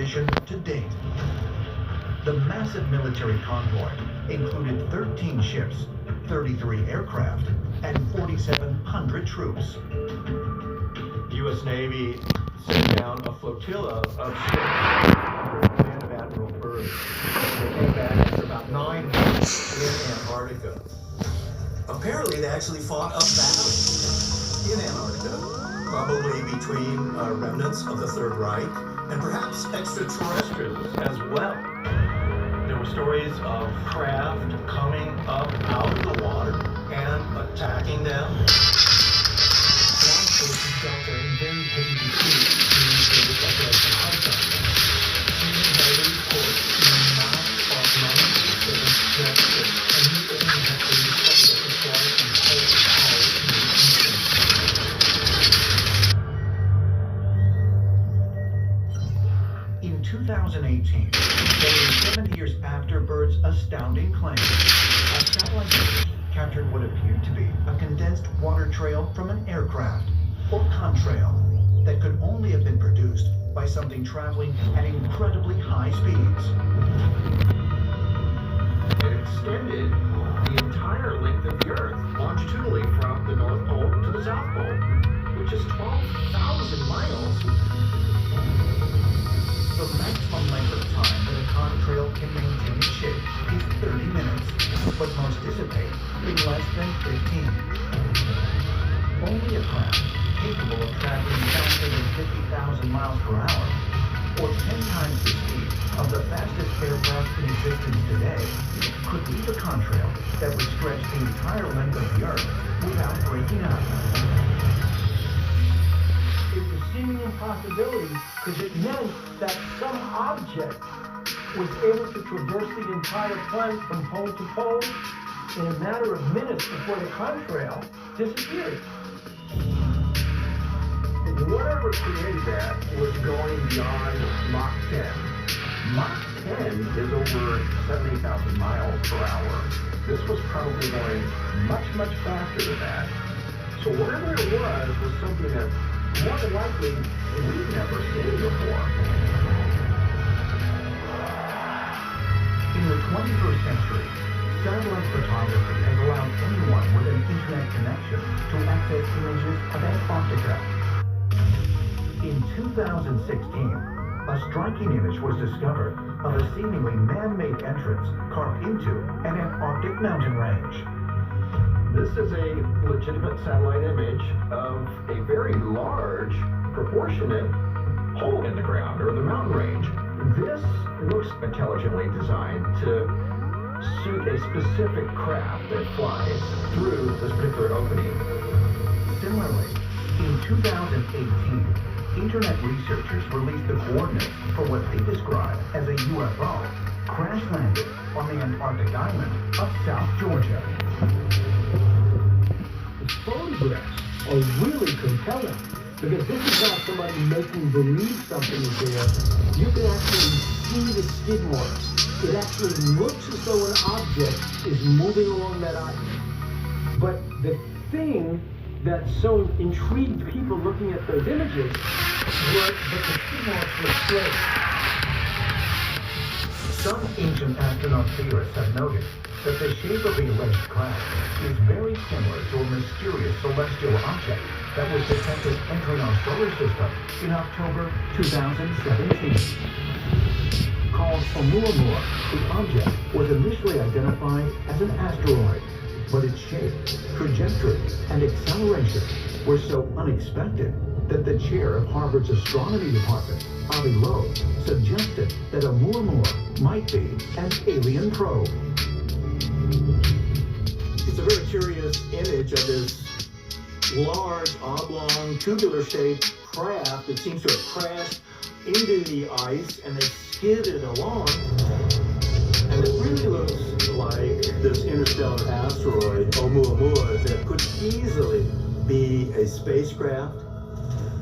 mission to date. The massive military convoy included 13 ships, 33 aircraft, and 4,700 troops. The U.S. Navy sent down a flotilla of ships under the command of Admiral Byrd. They came back after about 9 weeks in Antarctica. Apparently, they actually fought a battle in Antarctica, probably between remnants of the Third Reich and perhaps extraterrestrials as well. There were stories of craft coming up out of the water and attacking them. Law enforcement felt in very heavy defeat during the Operation Hydra. By the report, the amount of non-citizens captured, and he only had been discovered at the flight and cold power in the incident. In 2018, nearly 70 years after Byrd's astounding claim, a satellite image captured what appeared to be a condensed water trail from an aircraft, or contrail, that could only have been produced by something traveling at incredibly high speeds. It extended the entire length of the Earth longitudinally from the North Pole to the South Pole, which is 12,000 miles. The maximum length of time that a contrail can maintain its shape is 30 minutes, but most dissipate in less than 15. Only a craft capable of traveling faster than 50,000 miles per hour, or 10 times the speed of the fastest aircraft in existence today, could leave a contrail that would stretch the entire length of the Earth without breaking up. It's a seeming impossibility because it meant that some object was able to traverse the entire planet from pole to pole in a matter of minutes before the contrail disappeared. Whatever created that was going beyond Mach 10. Mach 10 is over 70,000 miles per hour. This was probably going much, much faster than that. So whatever it was something that more than likely we've never seen before. In the 21st century, satellite photography has allowed anyone with an internet connection to access images of Antarctica. In 2016, a striking image was discovered of a seemingly man-made entrance carved into an Antarctic mountain range. This is a legitimate satellite image of a very large, proportionate hole in the ground, or the mountain range. This looks intelligently designed to suit a specific craft that flies through this particular opening. Similarly, in 2018, Internet researchers released the coordinates for what they describe as a UFO crash-landed on the Antarctic island of South Georgia. The photographs are really compelling because this is not somebody making believe something is there. You can actually see the skid marks. It actually looks as though an object is moving along that island. But the thing that so intrigued people looking at those images was that the skid marks were straight. Some ancient astronaut theorists have noted that the shape of the alleged craft is very similar to a mysterious celestial object that was detected entering our solar system in October 2017. Called Oumuamua, the object was initially identified as an asteroid, but its shape, trajectory, and acceleration were so unexpected that the chair of Harvard's astronomy department, Avi Loeb, suggested that Oumuamua might be an alien probe. It's a very curious image of this large, oblong, tubular-shaped craft that seems to have crashed into the ice and then skidded along. And it really looks like this interstellar asteroid, Oumuamua, that could easily be a spacecraft.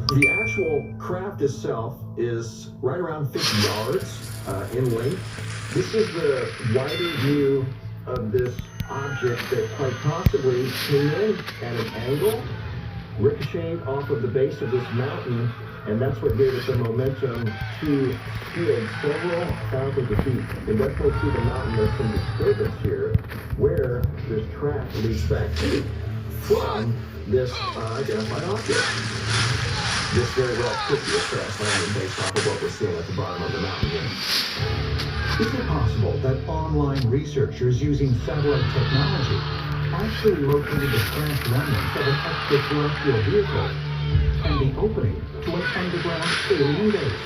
The actual craft itself is right around 50 yards in length. This is the wider view of this object that quite possibly came in at an angle, ricocheted off of the base of this mountain, And that's what gave it the momentum to skid several thousands of feet. And definitely see the mountain, there's some disturbance here where this track leads back to from this identified object. This very well could be a crash landing based off of what we're seeing at the bottom of the mountain here. Is it possible that online researchers using satellite technology actually located the crash remnants of an extraterrestrial vehicle and the opening to an underground alien base?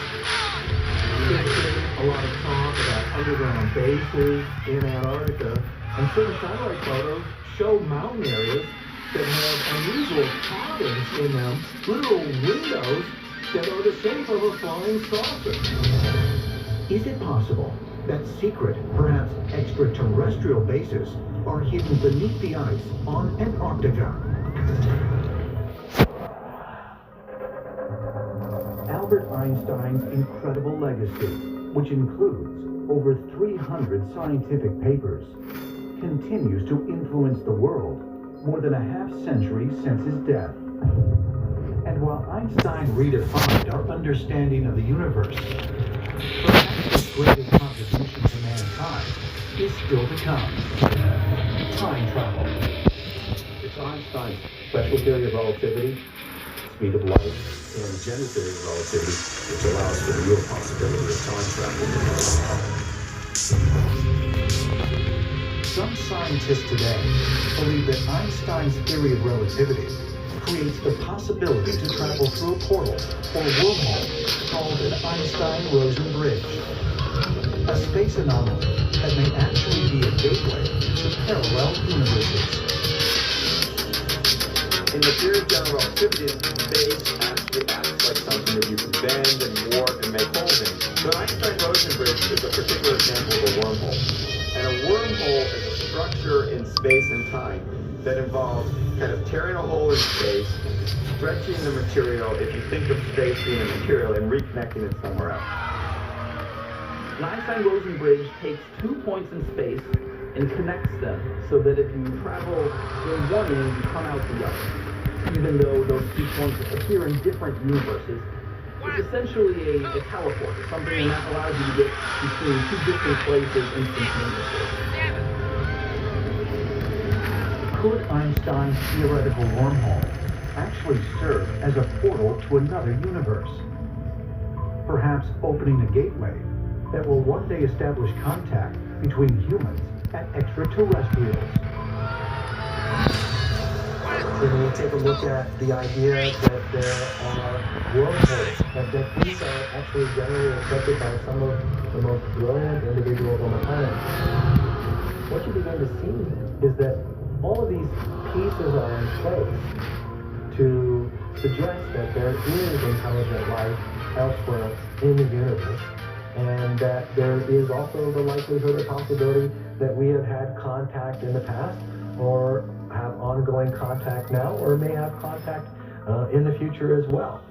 There's been a lot of talk about underground bases in Antarctica, and so the satellite photos show mountain areas that have unusual patterns in them, literal windows that are the shape of a flying saucer. Is it possible that secret, perhaps extraterrestrial bases are hidden beneath the ice on Antarctica? Albert Einstein's incredible legacy, which includes over 300 scientific papers, continues to influence the world more than a half-century since his death. And while Einstein redefined our understanding of the universe, perhaps his greatest contribution to mankind is still to come. Time travel. It's Einstein's special theory of relativity, speed of light, and general theory of relativity, which allows for the real possibility of time travel. Some scientists today believe that Einstein's theory of relativity creates the possibility to travel through a portal or wormhole called an Einstein-Rosen bridge, a space anomaly that may actually be a gateway to parallel universes. In the theory of general relativity, space actually acts like something that you can bend and warp and make holes in. The Einstein-Rosen bridge is a particular example of a wormhole. And a wormhole is a structure in space and time that involves kind of tearing a hole in space, stretching the material, if you think of space being a material, and reconnecting it somewhere else. An Einstein-Rosen bridge takes 2 points in space and connects them so that if you travel in one end, you come out the other. Even though those 2 points appear in different universes, it's essentially a teleporter, something that allows you to get between 2 different places instantaneously. Could Einstein's theoretical wormhole actually serve as a portal to another universe? Perhaps opening a gateway that will one day establish contact between humans and extraterrestrials. When we take a look at the idea that there are wormholes, that these are actually generally accepted by some of the most brilliant individuals on the planet, what you begin to see is that all of these pieces are in place to suggest that there is intelligent life elsewhere in the universe, and that there is also the likelihood or possibility that we have had contact in the past, or have ongoing contact now, or may have contact in the future as well.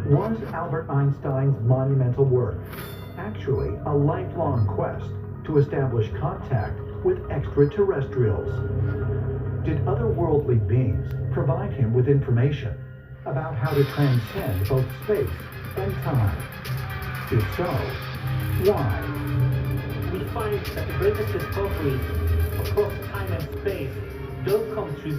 Was Albert Einstein's monumental work actually a lifelong quest to establish contact with extraterrestrials? Did otherworldly beings provide him with information about how to transcend both space and time? If so, why? We find that the greatest discoveries across time and space don't come through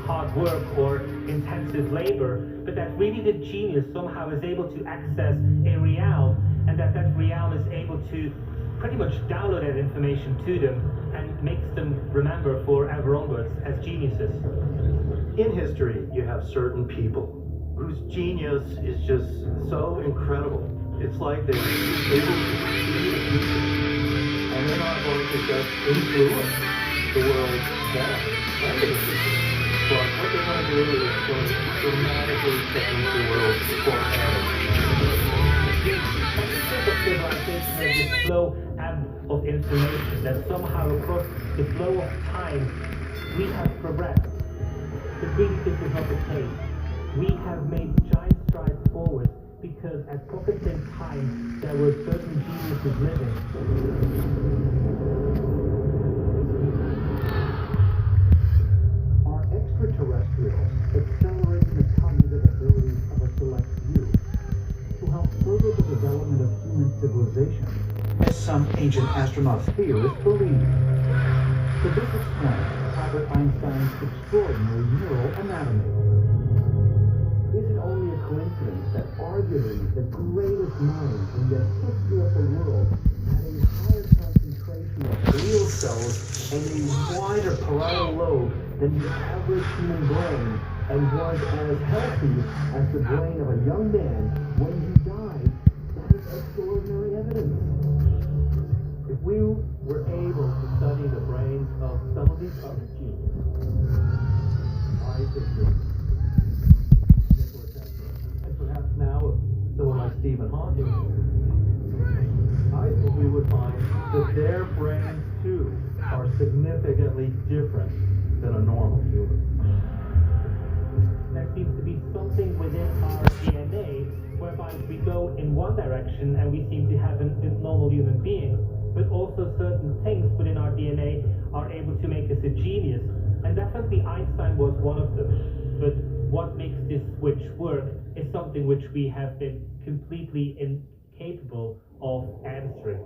hard work or intensive labor, but that really the genius somehow is able to access a realm, and that realm is able to pretty much download that information to them and makes them remember forever onwards as geniuses. In history, you have certain people whose genius is just so incredible. It's like they're able to see the future, and they're not going to just influence the world now and the future. But what they're going to do is going to dramatically change the world forever. Civilization has this slow ebb of information that somehow across the flow of time we have progressed. But really this is not the case. We have made giant strides forward because at pockets in time there were certain geniuses living. Are extraterrestrials accelerating the cognitive abilities civilization, as some ancient astronaut theorists believe. So this explains Albert Einstein's extraordinary neural anatomy. Is it only a coincidence that arguably the greatest minds in the history of the world had a higher concentration of glial cells and a wider parietal lobe than the average human brain, and was as healthy as the brain of a young man when he died? That is extraordinary evidence. If we were able to study the brains of some of these other geniuses, Isaac Nikola Tesla, and perhaps now of someone like Stephen Hawking, I think we would find that their brains too are significantly different than a normal human. There seems to be something within our DNA whereby we go in one direction and we seem to have a normal human being, but also certain things within our DNA are able to make us a genius, and definitely Einstein was one of them. But what makes this switch work is something which we have been completely incapable of answering.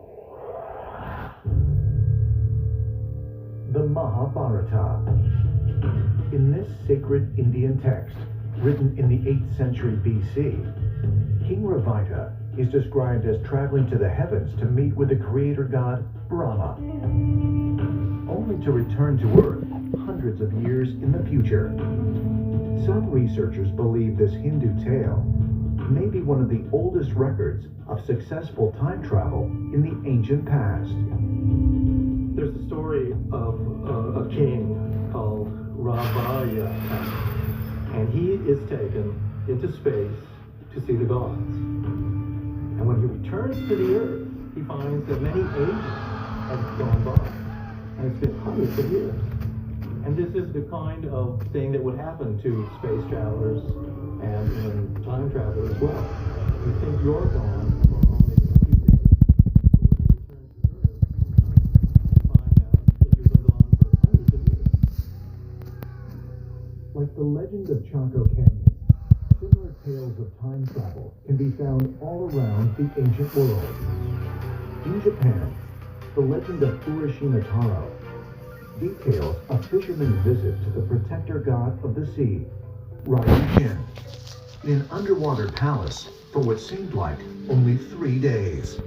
The Mahabharata. In this sacred Indian text, written in the 8th century BC, King Ravita is described as traveling to the heavens to meet with the creator god Brahma, only to return to Earth hundreds of years in the future. Some researchers believe this Hindu tale may be one of the oldest records of successful time travel in the ancient past. There's a story of a king called Ravaya, and he is taken into space to see the gods. And when he returns to the Earth, he finds that many ages have gone by, and it's been hundreds of years. And this is the kind of thing that would happen to space travelers and even time travelers as well. You think you're gone for only a few days, but when you return to Earth, you find out that you've been gone for hundreds of years. Like the legend of Chaco Canyon, similar tales of time travel can be found all around the ancient world. In Japan, the legend of Urashima Taro details a fisherman's visit to the protector god of the sea, Ryujin, in an underwater palace for what seemed like only 3 days.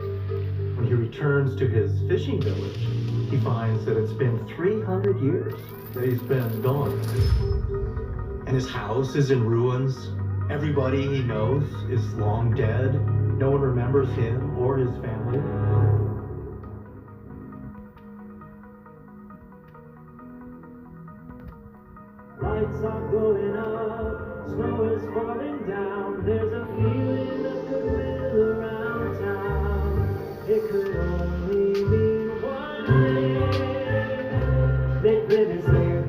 When he returns to his fishing village, he finds that it's been 300 years that he's been gone. And his house is in ruins. Everybody he knows is long dead. No one remembers him or his family. Lights are going up, snow is falling down. There's a feeling of goodwill around town. It could only mean one thing. They live here.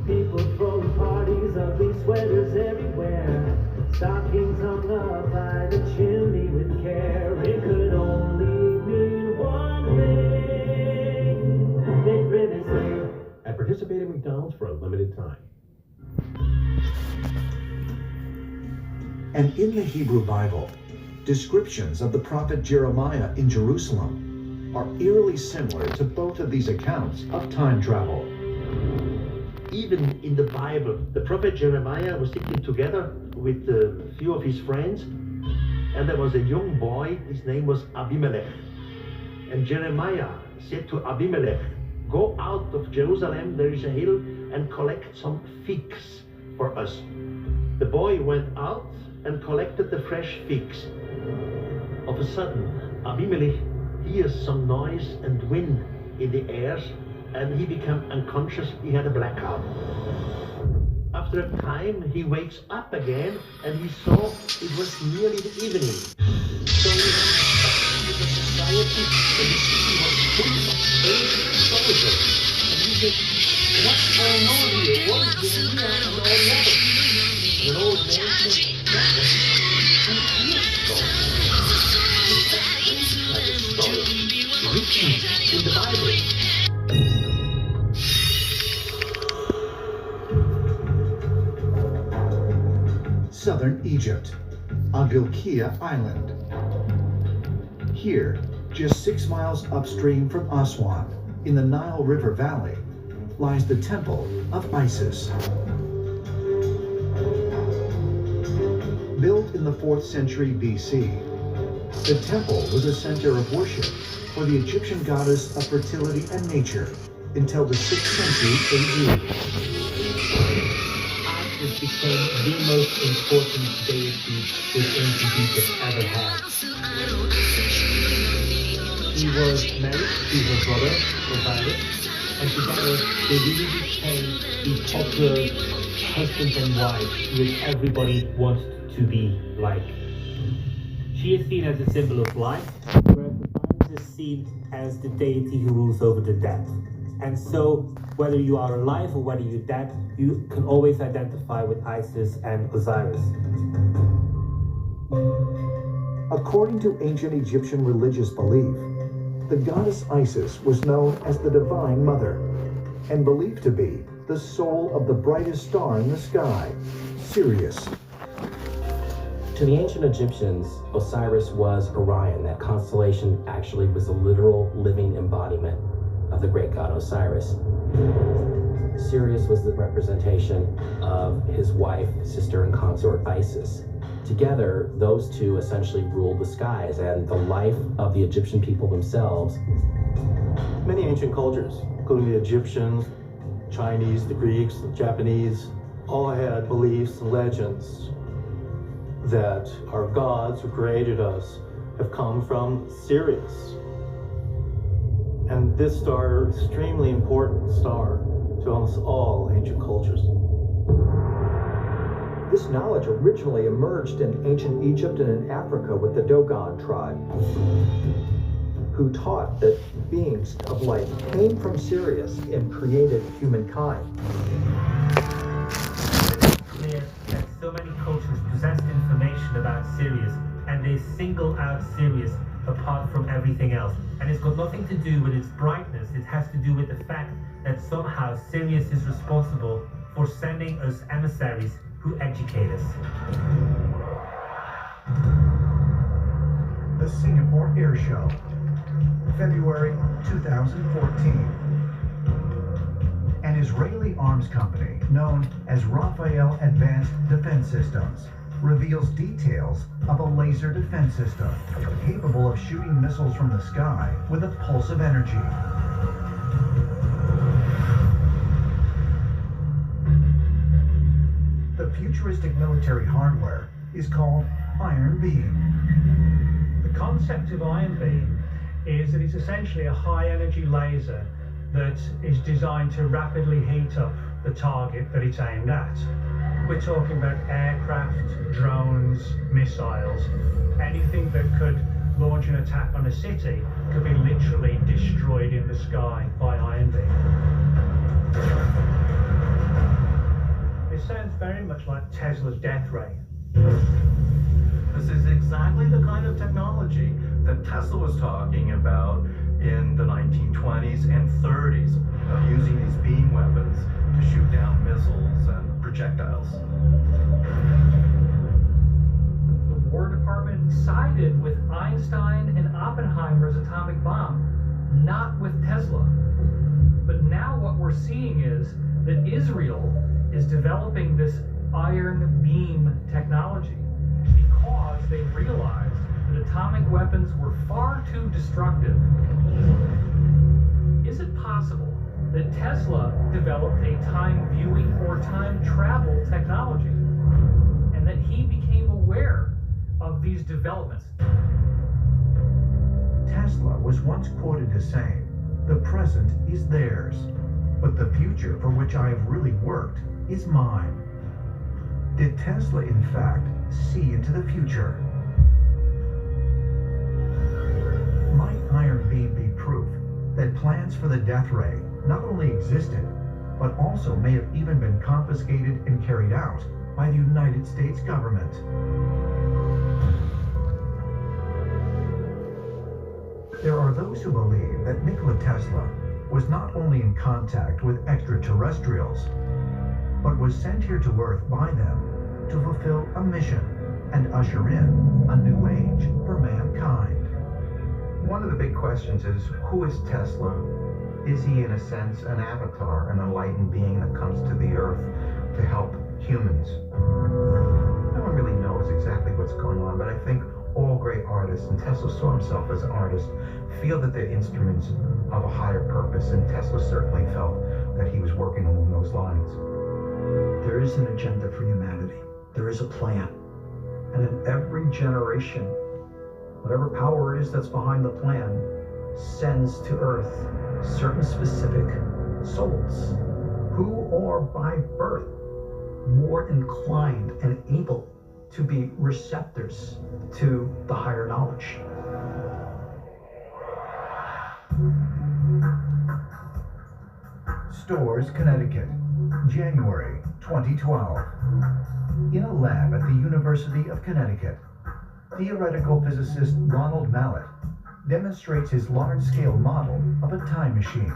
People throwing parties, ugly sweaters everywhere. Stockings hung up by the chimney with care. It could only mean one thing. They live here. At participating McDonald's for a limited time. And in the Hebrew Bible, descriptions of the prophet Jeremiah in Jerusalem are eerily similar to both of these accounts of time travel. Even in the Bible, the prophet Jeremiah was sitting together with a few of his friends, and there was a young boy, his name was Abimelech. And Jeremiah said to Abimelech, "Go out of Jerusalem, there is a hill, and collect some figs for us." The boy went out and collected the fresh figs. Of a sudden, Abimelech hears some noise and wind in the air, and he became unconscious. He had a blackout. After a time, he wakes up again, and he saw it was nearly the evening. So he went back into the society, and the city was full of aged soldiers. And he said, "What's going on here? What is Jeremiah and all the others?" And an old man said, "That was 2 years ago." That story written in the Bible. Southern Egypt, on Vilkia Island. Here, just 6 miles upstream from Aswan, in the Nile River Valley, lies the Temple of Isis. Built in the 4th century BC, the temple was a center of worship for the Egyptian goddess of fertility and nature until the 6th century AD. Isis became the most important deity which ancient Egypt ever had. He was married to her brother, Osiris, and together they really became the popular husband and wife which everybody wanted to be like. She is seen as a symbol of life, whereas Osiris is seen as the deity who rules over the dead. And so, whether you are alive or whether you're dead, you can always identify with Isis and Osiris. According to ancient Egyptian religious belief, the goddess Isis was known as the Divine Mother and believed to be the soul of the brightest star in the sky, Sirius. To the ancient Egyptians, Osiris was Orion. That constellation actually was a literal living embodiment of the great god Osiris. Sirius was the representation of his wife, sister, and consort Isis. Together, those two essentially ruled the skies and the life of the Egyptian people themselves. Many ancient cultures, including the Egyptians, Chinese, the Greeks, the Japanese, all had beliefs and legends that our gods who created us have come from Sirius. And this star is an extremely important star to almost all ancient cultures. This knowledge originally emerged in ancient Egypt and in Africa with the Dogon tribe, who taught that beings of light came from Sirius and created humankind. It's clear that so many cultures possessed information about Sirius, and they single out Sirius apart from everything else. And it's got nothing to do with its brightness. It has to do with the fact that somehow Sirius is responsible for sending us emissaries who educate us. The Singapore Air Show, February 2014. An Israeli arms company known as Rafael Advanced Defense Systems reveals details of a laser defense system capable of shooting missiles from the sky with a pulse of energy. The futuristic military hardware is called Iron Beam. The concept of Iron Beam is that it's essentially a high-energy laser that is designed to rapidly heat up the target that it's aimed at. We're talking about aircraft, drones, missiles, anything that could launch an attack on a city could be literally destroyed in the sky by Iron Beam. It sounds very much like Tesla's death ray. This is exactly the kind of technology that Tesla was talking about in the 1920s and 30s, of using these beam weapons to shoot down missiles and projectiles. The War Department sided with Einstein and Oppenheimer's atomic bomb, not with Tesla. But now what we're seeing is that Israel is developing this iron beam technology because they realized that atomic weapons were far too destructive. Is it possible that Tesla developed a time viewing or time travel technology and that he became aware of these developments? Tesla was once quoted as saying, "The present is theirs, but the future for which I have really worked is mine." Did Tesla, in fact, see into the future? Might Iron Beam be proof that plans for the death ray not only existed, but also may have even been confiscated and carried out by the United States government? There are those who believe that Nikola Tesla was not only in contact with extraterrestrials, but was sent here to Earth by them to fulfill a mission and usher in a new age for mankind. one of the big questions is, who is Tesla? Is he, in a sense, an avatar, an enlightened being that comes to the earth to help humans? No one really knows exactly what's going on, but I think all great artists, and Tesla saw himself as an artist, feel that they're instruments of a higher purpose, and Tesla certainly felt that he was working along those lines. There is an agenda for humanity. There is a plan. And in every generation, whatever power it is that's behind the plan sends to Earth certain specific souls who are by birth more inclined and able to be receptors to the higher knowledge. Storrs, Connecticut, January 2012. In a lab at the University of Connecticut, theoretical physicist Ronald Mallet demonstrates his large-scale model of a time machine.